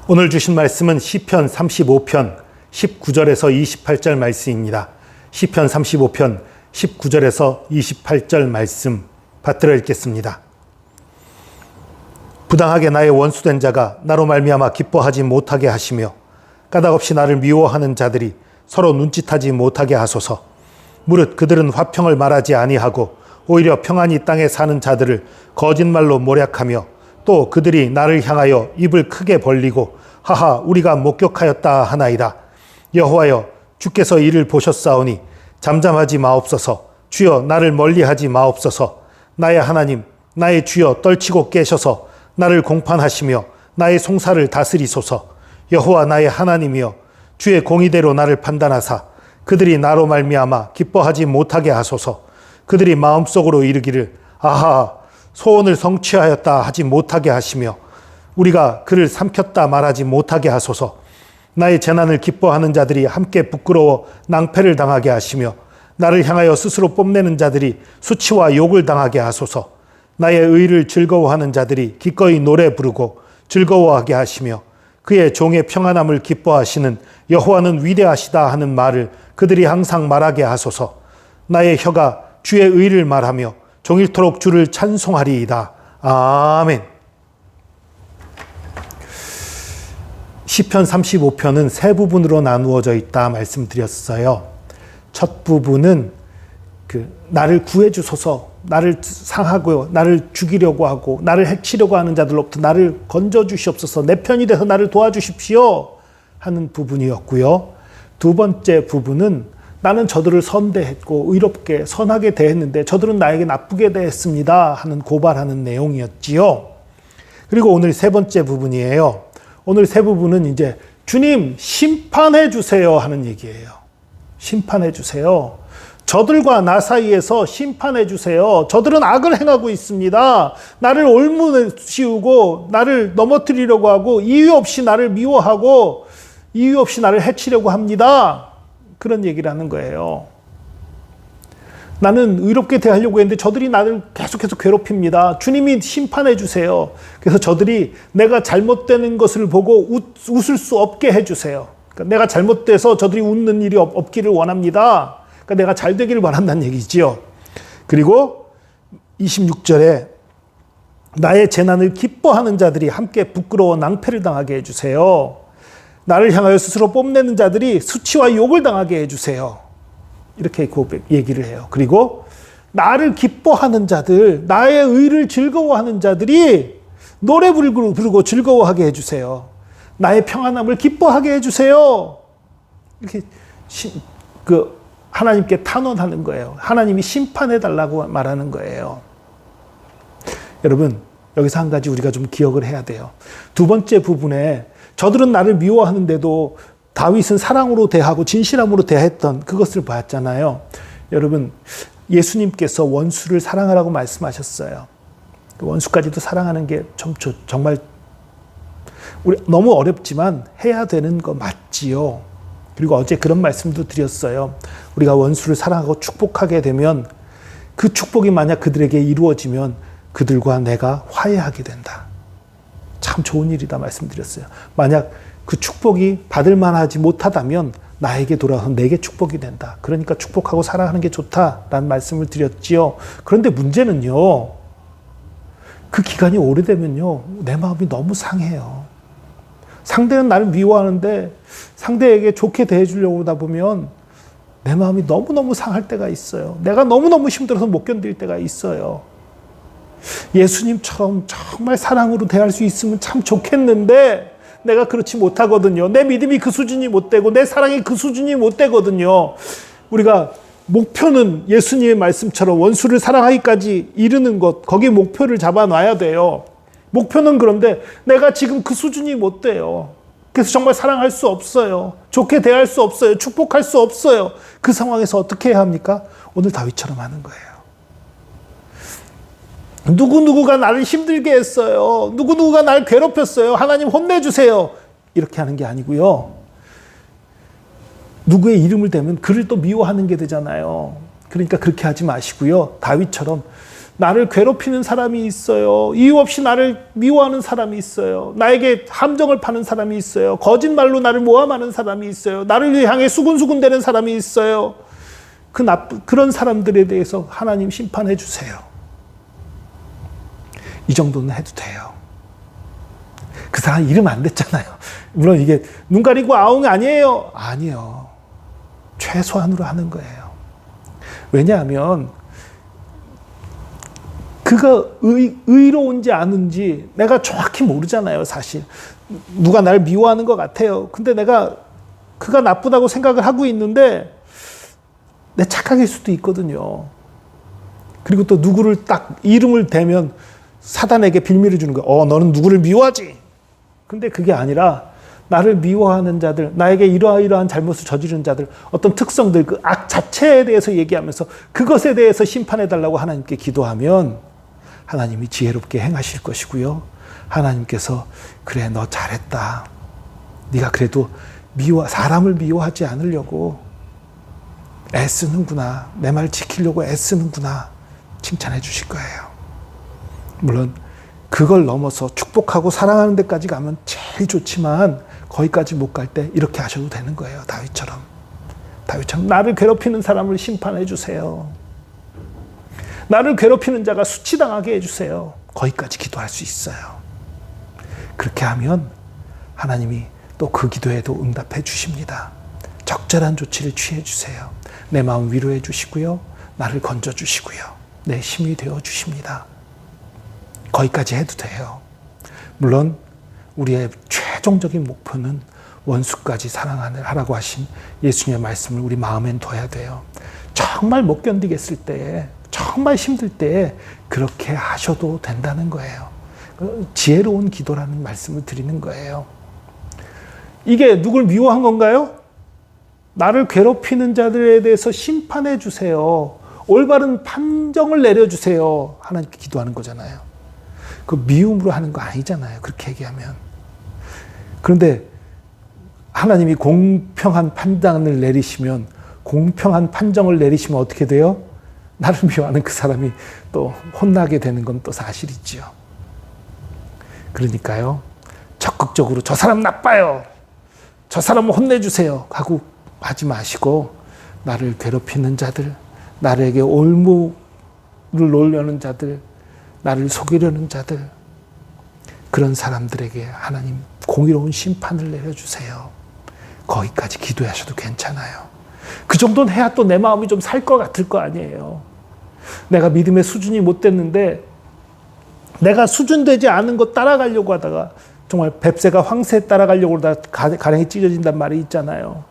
오늘 주신 말씀은 시편 35편 19절에서 28절 말씀입니다. 시편 35편 19절에서 28절 말씀 받들어 읽겠습니다. 부당하게 나의 원수된 자가 나로 말미암아 기뻐하지 못하게 하시며 까닭없이 나를 미워하는 자들이 서로 눈짓하지 못하게 하소서. 무릇 그들은 화평을 말하지 아니하고 오히려 평안히 땅에 사는 자들을 거짓말로 모략하며 또 그들이 나를 향하여 입을 크게 벌리고 하하 우리가 목격하였다 하나이다. 여호와여 주께서 이를 보셨사오니 잠잠하지 마옵소서. 주여 나를 멀리하지 마옵소서. 나의 하나님 나의 주여 떨치고 깨셔서 나를 공판하시며 나의 송사를 다스리소서. 여호와 나의 하나님이여 주의 공의대로 나를 판단하사 그들이 나로 말미암아 기뻐하지 못하게 하소서. 그들이 마음속으로 이르기를 아하 소원을 성취하였다 하지 못하게 하시며 우리가 그를 삼켰다 말하지 못하게 하소서. 나의 재난을 기뻐하는 자들이 함께 부끄러워 낭패를 당하게 하시며 나를 향하여 스스로 뽐내는 자들이 수치와 욕을 당하게 하소서. 나의 의를 즐거워하는 자들이 기꺼이 노래 부르고 즐거워하게 하시며 그의 종의 평안함을 기뻐하시는 여호와는 위대하시다 하는 말을 그들이 항상 말하게 하소서. 나의 혀가 주의 의를 말하며 종일토록 주를 찬송하리이다. 아멘. 시편 35편은 세 부분으로 나누어져 있다 말씀드렸어요. 첫 부분은 나를 구해주소서, 나를 상하고 나를 죽이려고 하고 나를 해치려고 하는 자들로부터 나를 건져주시옵소서, 내 편이 돼서 나를 도와주십시오 하는 부분이었고요. 두 번째 부분은 나는 저들을 선대했고 의롭게 선하게 대했는데 저들은 나에게 나쁘게 대했습니다 하는 고발하는 내용이었지요. 그리고 오늘 세 번째 부분이에요. 오늘 세 부분은 이제 주님 심판해 주세요 하는 얘기예요. 심판해 주세요. 저들과 나 사이에서 심판해 주세요. 저들은 악을 행하고 있습니다. 나를 올무시우고 나를 넘어뜨리려고 하고 이유 없이 나를 미워하고 이유 없이 나를 해치려고 합니다. 그런 얘기를 하는 거예요. 나는 의롭게 대하려고 했는데 저들이 나를 계속해서 괴롭힙니다. 주님이 심판해 주세요. 그래서 저들이 내가 잘못되는 것을 보고 웃을 수 없게 해주세요. 그러니까 내가 잘못돼서 저들이 웃는 일이 없기를 원합니다. 그러니까 내가 잘 되기를 원한다는 얘기지요. 그리고 26절에 나의 재난을 기뻐하는 자들이 함께 부끄러워 낭패를 당하게 해주세요. 나를 향하여 스스로 뽐내는 자들이 수치와 욕을 당하게 해주세요. 이렇게 얘기를 해요. 그리고 나를 기뻐하는 자들, 나의 의를 즐거워하는 자들이 노래 부르고 즐거워하게 해주세요. 나의 평안함을 기뻐하게 해주세요. 이렇게 하나님께 탄원하는 거예요. 하나님이 심판해달라고 말하는 거예요. 여러분, 여기서 한 가지 우리가 좀 기억을 해야 돼요. 두 번째 부분에 저들은 나를 미워하는데도 다윗은 사랑으로 대하고 진실함으로 대했던 그것을 봤잖아요. 여러분, 예수님께서 원수를 사랑하라고 말씀하셨어요. 원수까지도 사랑하는 게 정말 우리 너무 어렵지만 해야 되는 거 맞지요. 그리고 어제 그런 말씀도 드렸어요. 우리가 원수를 사랑하고 축복하게 되면 그 축복이 만약 그들에게 이루어지면 그들과 내가 화해하게 된다. 참 좋은 일이다 말씀드렸어요. 만약 그 축복이 받을 만하지 못하다면 나에게 돌아와서 내게 축복이 된다. 그러니까 축복하고 사랑하는 게 좋다라는 말씀을 드렸지요. 그런데 문제는요. 그 기간이 오래되면요. 내 마음이 너무 상해요. 상대는 나를 미워하는데 상대에게 좋게 대해주려고 하다 보면 내 마음이 너무너무 상할 때가 있어요. 내가 너무너무 힘들어서 못 견딜 때가 있어요. 예수님처럼 정말 사랑으로 대할 수 있으면 참 좋겠는데 내가 그렇지 못하거든요. 내 믿음이 그 수준이 못 되고 내 사랑이 그 수준이 못 되거든요. 우리가 목표는 예수님의 말씀처럼 원수를 사랑하기까지 이르는 것, 거기에 목표를 잡아놔야 돼요. 목표는 그런데 내가 지금 그 수준이 못 돼요. 그래서 정말 사랑할 수 없어요. 좋게 대할 수 없어요. 축복할 수 없어요. 그 상황에서 어떻게 해야 합니까? 오늘 다윗처럼 하는 거예요. 누구누구가 나를 힘들게 했어요. 누구누구가 나를 괴롭혔어요. 하나님 혼내주세요. 이렇게 하는 게 아니고요. 누구의 이름을 대면 그를 또 미워하는 게 되잖아요. 그러니까 그렇게 하지 마시고요. 다윗처럼 나를 괴롭히는 사람이 있어요. 이유 없이 나를 미워하는 사람이 있어요. 나에게 함정을 파는 사람이 있어요. 거짓말로 나를 모함하는 사람이 있어요. 나를 향해 수군수군대는 사람이 있어요. 그런 사람들에 대해서 하나님 심판해 주세요. 이 정도는 해도 돼요. 그 사람 이름 안 됐잖아요. 물론 이게 눈 가리고 아웅이 아니에요. 아니요. 최소한으로 하는 거예요. 왜냐하면 그가 의로운지 아닌지 내가 정확히 모르잖아요, 사실. 누가 나를 미워하는 것 같아요. 근데 그가 나쁘다고 생각을 하고 있는데 내 착각일 수도 있거든요. 그리고 또 누구를 딱 이름을 대면 사단에게 빌미를 주는 거예요. 너는 누구를 미워하지? 근데 그게 아니라 나를 미워하는 자들, 나에게 이러한 잘못을 저지른 자들, 어떤 특성들, 그 악 자체에 대해서 얘기하면서 그것에 대해서 심판해달라고 하나님께 기도하면 하나님이 지혜롭게 행하실 것이고요. 하나님께서 그래 너 잘했다. 네가 그래도 사람을 미워하지 않으려고 애쓰는구나. 내 말 지키려고 애쓰는구나. 칭찬해 주실 거예요. 물론 그걸 넘어서 축복하고 사랑하는 데까지 가면 제일 좋지만 거기까지 못 갈 때 이렇게 하셔도 되는 거예요. 다윗처럼 나를 괴롭히는 사람을 심판해 주세요. 나를 괴롭히는 자가 수치당하게 해주세요. 거기까지 기도할 수 있어요. 그렇게 하면 하나님이 또 그 기도에도 응답해 주십니다. 적절한 조치를 취해 주세요. 내 마음 위로해 주시고요. 나를 건져 주시고요. 내 힘이 되어 주십니다. 거기까지 해도 돼요. 물론 우리의 최종적인 목표는 원수까지 사랑하라고 하신 예수님의 말씀을 우리 마음엔 둬야 돼요. 정말 못 견디겠을 때에, 정말 힘들 때에 그렇게 하셔도 된다는 거예요. 지혜로운 기도라는 말씀을 드리는 거예요. 이게 누굴 미워한 건가요? 나를 괴롭히는 자들에 대해서 심판해 주세요. 올바른 판정을 내려주세요. 하나님께 기도하는 거잖아요. 그 미움으로 하는 거 아니잖아요. 그렇게 얘기하면. 그런데 하나님이 공평한 판단을 내리시면, 공평한 판정을 내리시면 어떻게 돼요? 나를 미워하는 그 사람이 또 혼나게 되는 건 또 사실이지요. 그러니까요, 적극적으로 저 사람 나빠요, 저 사람 혼내주세요 하고 하지 마시고, 나를 괴롭히는 자들, 나에게 올무를 놓으려는 자들, 나를 속이려는 자들, 그런 사람들에게 하나님 공의로운 심판을 내려주세요. 거기까지 기도하셔도 괜찮아요. 그 정도는 해야 또 내 마음이 좀 살 것 같을 거 아니에요. 내가 믿음의 수준이 못 됐는데 내가 수준되지 않은 거 따라가려고 하다가 정말 뱁새가 황새에 따라가려고 하다가 가랭이 찢어진단 말이 있잖아요.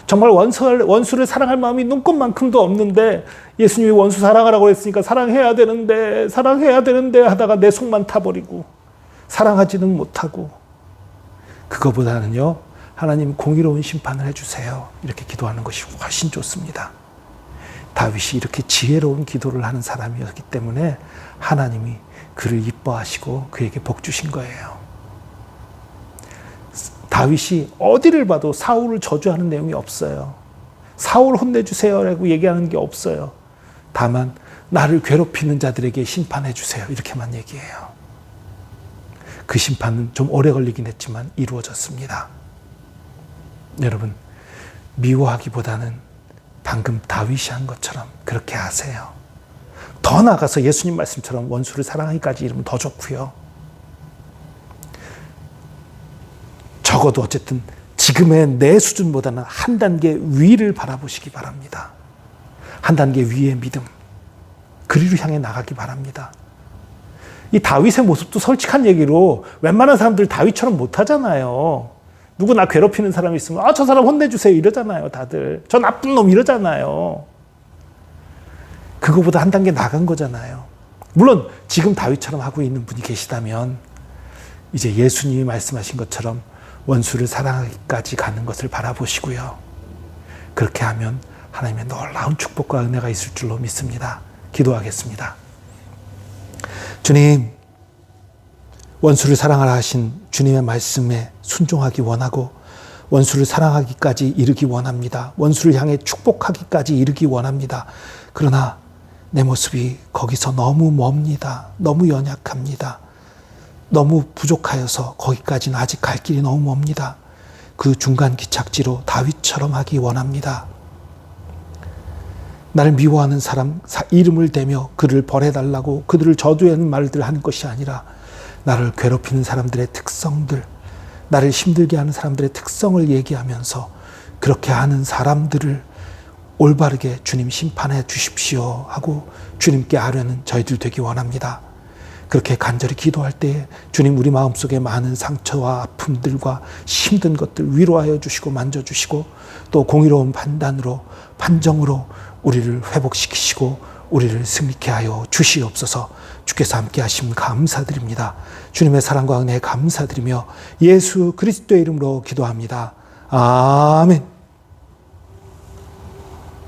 정말 원수를 사랑할 마음이 눈꽃만큼도 없는데 예수님이 원수 사랑하라고 했으니까 사랑해야 되는데 하다가 내 속만 타버리고 사랑하지는 못하고, 그거보다는요, 하나님 공의로운 심판을 해주세요. 이렇게 기도하는 것이 훨씬 좋습니다. 다윗이 이렇게 지혜로운 기도를 하는 사람이었기 때문에 하나님이 그를 이뻐하시고 그에게 복 주신 거예요. 다윗이 어디를 봐도 사울을 저주하는 내용이 없어요. 사울 혼내주세요라고 얘기하는 게 없어요. 다만 나를 괴롭히는 자들에게 심판해 주세요, 이렇게만 얘기해요. 그 심판은 좀 오래 걸리긴 했지만 이루어졌습니다. 여러분, 미워하기보다는 방금 다윗이 한 것처럼 그렇게 하세요. 더 나아가서 예수님 말씀처럼 원수를 사랑하기까지 이르면 더 좋고요. 적어도 어쨌든 지금의 내 수준보다는 한 단계 위를 바라보시기 바랍니다. 한 단계 위의 믿음, 그리로 향해 나가기 바랍니다. 이 다윗의 모습도 솔직한 얘기로 웬만한 사람들 다윗처럼 못하잖아요. 누구 나 괴롭히는 사람이 있으면 저 사람 혼내주세요 이러잖아요. 다들 저 나쁜 놈 이러잖아요. 그거보다 한 단계 나간 거잖아요. 물론 지금 다윗처럼 하고 있는 분이 계시다면 이제 예수님이 말씀하신 것처럼 원수를 사랑하기까지 가는 것을 바라보시고요. 그렇게 하면 하나님의 놀라운 축복과 은혜가 있을 줄로 믿습니다. 기도하겠습니다. 주님, 원수를 사랑하라 하신 주님의 말씀에 순종하기 원하고 원수를 사랑하기까지 이르기 원합니다. 원수를 향해 축복하기까지 이르기 원합니다. 그러나 내 모습이 거기서 너무 멉니다. 너무 연약합니다. 너무 부족하여서 거기까지는 아직 갈 길이 너무 멉니다. 그 중간 기착지로 다윗처럼 하기 원합니다. 나를 미워하는 사람 이름을 대며 그를 벌해달라고 그들을 저주하는 말들 하는 것이 아니라 나를 괴롭히는 사람들의 특성들, 나를 힘들게 하는 사람들의 특성을 얘기하면서 그렇게 하는 사람들을 올바르게 주님 심판해 주십시오 하고 주님께 아뢰는 저희들 되기 원합니다. 그렇게 간절히 기도할 때에 주님 우리 마음속에 많은 상처와 아픔들과 힘든 것들 위로하여 주시고 만져주시고 또 공의로운 판단으로 판정으로 우리를 회복시키시고 우리를 승리케 하여 주시옵소서. 주께서 함께 하시면 감사드립니다. 주님의 사랑과 은혜에 감사드리며 예수 그리스도의 이름으로 기도합니다. 아멘.